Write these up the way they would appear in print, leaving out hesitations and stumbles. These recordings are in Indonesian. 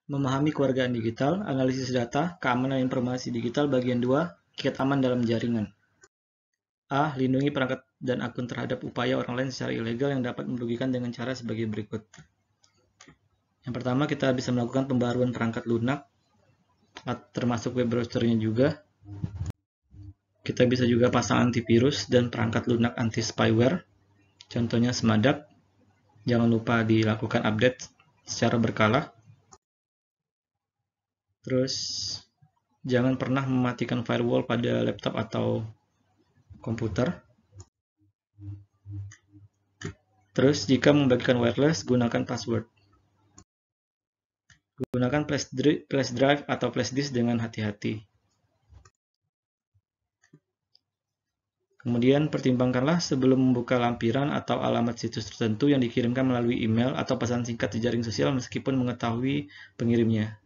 Memahami kewargaan digital, analisis data, keamanan informasi digital bagian 2, kiat aman dalam jaringan. A. Lindungi perangkat dan akun terhadap upaya orang lain secara ilegal yang dapat merugikan dengan cara sebagai berikut. Yang pertama, kita bisa melakukan pembaruan perangkat lunak, termasuk web browsernya juga. Kita bisa juga pasang antivirus dan perangkat lunak anti-spyware. Contohnya Smadak. Jangan lupa dilakukan update secara berkala. Terus, jangan pernah mematikan firewall pada laptop atau komputer. Terus, jika membagikan wireless, gunakan password. Gunakan flash drive atau flash disk dengan hati-hati. Kemudian pertimbangkanlah sebelum membuka lampiran atau alamat situs tertentu yang dikirimkan melalui email atau pesan singkat di jaring sosial meskipun mengetahui pengirimnya.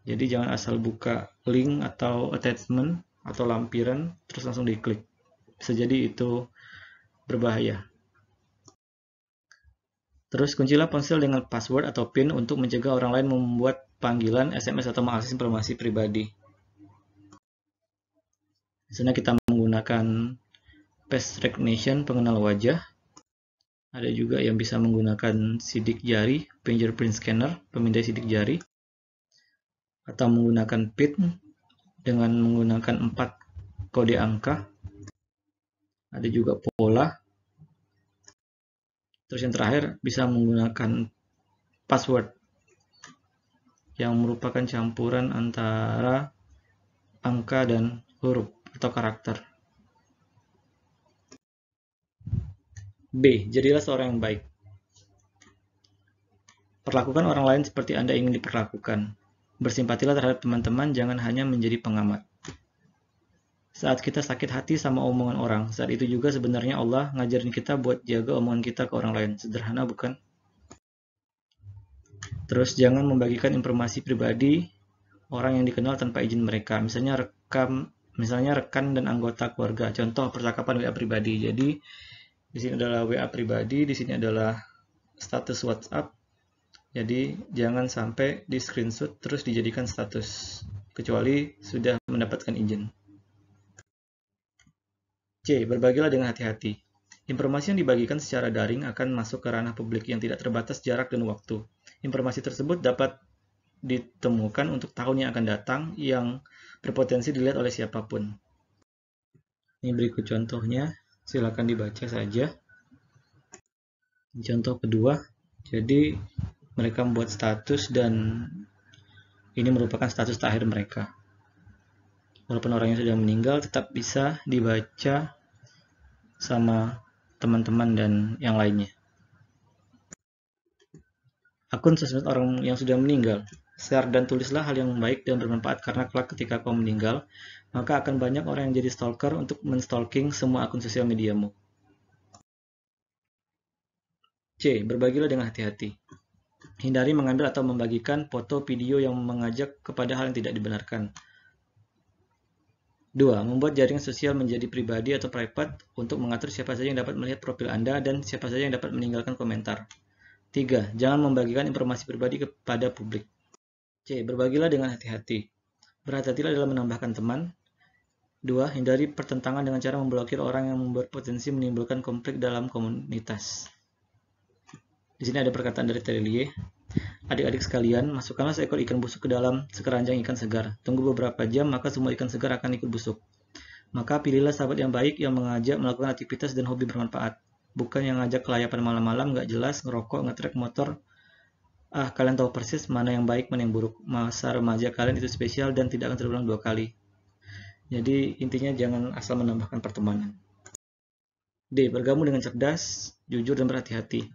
Jadi jangan asal buka link atau attachment atau lampiran terus langsung diklik. Bisa jadi itu berbahaya. Terus kuncilah ponsel dengan password atau PIN untuk mencegah orang lain membuat panggilan, SMS atau mengakses informasi pribadi. Di sana kita menggunakan face recognition, pengenal wajah. Ada juga yang bisa menggunakan sidik jari, fingerprint scanner, pemindai sidik jari. Atau menggunakan PIN dengan menggunakan 4 kode angka. Ada juga pola. Terus yang terakhir bisa menggunakan password yang merupakan campuran antara angka dan huruf atau karakter. B. Jadilah seorang yang baik. Perlakukan orang lain seperti Anda ingin diperlakukan. Bersimpatilah terhadap teman-teman, jangan hanya menjadi pengamat. Saat kita sakit hati sama omongan orang, saat itu juga sebenarnya Allah ngajarin kita buat jaga omongan kita ke orang lain. Sederhana bukan? Terus jangan membagikan informasi pribadi orang yang dikenal tanpa izin mereka. Misalnya rekan dan anggota keluarga. Contoh percakapan WA pribadi. Jadi di sini adalah WA pribadi, di sini adalah status WhatsApp. Jadi jangan sampai di screenshot terus dijadikan status kecuali sudah mendapatkan izin. C. Berbagilah dengan hati-hati. Informasi yang dibagikan secara daring akan masuk ke ranah publik yang tidak terbatas jarak dan waktu. Informasi tersebut dapat ditemukan untuk tahun yang akan datang yang berpotensi dilihat oleh siapapun. Ini berikut contohnya, silakan dibaca saja. Contoh kedua, jadi mereka membuat status dan ini merupakan status terakhir mereka. Walaupun orang yang sudah meninggal tetap bisa dibaca sama teman-teman dan yang lainnya. Akun sosmed orang yang sudah meninggal. Share dan tulislah hal yang baik dan bermanfaat karena kelak ketika kau meninggal, maka akan banyak orang yang jadi stalker untuk menstalking semua akun sosial mediamu. C. Berbagilah dengan hati-hati. Hindari mengambil atau membagikan foto video yang mengajak kepada hal yang tidak dibenarkan. 2. Membuat jaringan sosial menjadi pribadi atau private untuk mengatur siapa saja yang dapat melihat profil Anda dan siapa saja yang dapat meninggalkan komentar. 3. Jangan membagikan informasi pribadi kepada publik. C. Berbagilah dengan hati-hati. Berhati-hatilah dalam menambahkan teman. 2. Hindari pertentangan dengan cara memblokir orang yang berpotensi menimbulkan konflik dalam komunitas. Di sini ada perkataan dari Terelie. Adik-adik sekalian, masukkanlah seekor ikan busuk ke dalam sekeranjang ikan segar. Tunggu beberapa jam, maka semua ikan segar akan ikut busuk. Maka pilihlah sahabat yang baik yang mengajak melakukan aktivitas dan hobi bermanfaat. Bukan yang ngajak kelayapan malam-malam, nggak jelas, ngerokok, ngetrek motor. Kalian tahu persis mana yang baik, mana yang buruk. Masa remaja kalian itu spesial dan tidak akan terulang 2 kali. Jadi intinya jangan asal menambahkan pertemanan. D. Bergabung dengan cerdas, jujur, dan berhati-hati.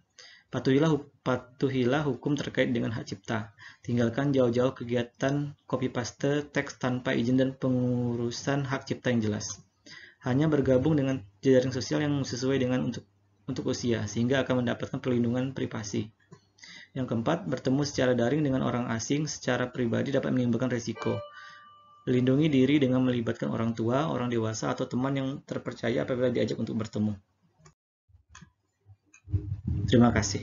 Patuhilah hukum terkait dengan hak cipta. Tinggalkan jauh-jauh kegiatan copy-paste teks tanpa izin dan pengurusan hak cipta yang jelas. Hanya bergabung dengan jaring sosial yang sesuai dengan untuk usia, sehingga akan mendapatkan perlindungan privasi. Yang keempat, bertemu secara daring dengan orang asing secara pribadi dapat menimbulkan risiko. Lindungi diri dengan melibatkan orang tua, orang dewasa, atau teman yang terpercaya apabila diajak untuk bertemu. Terima kasih.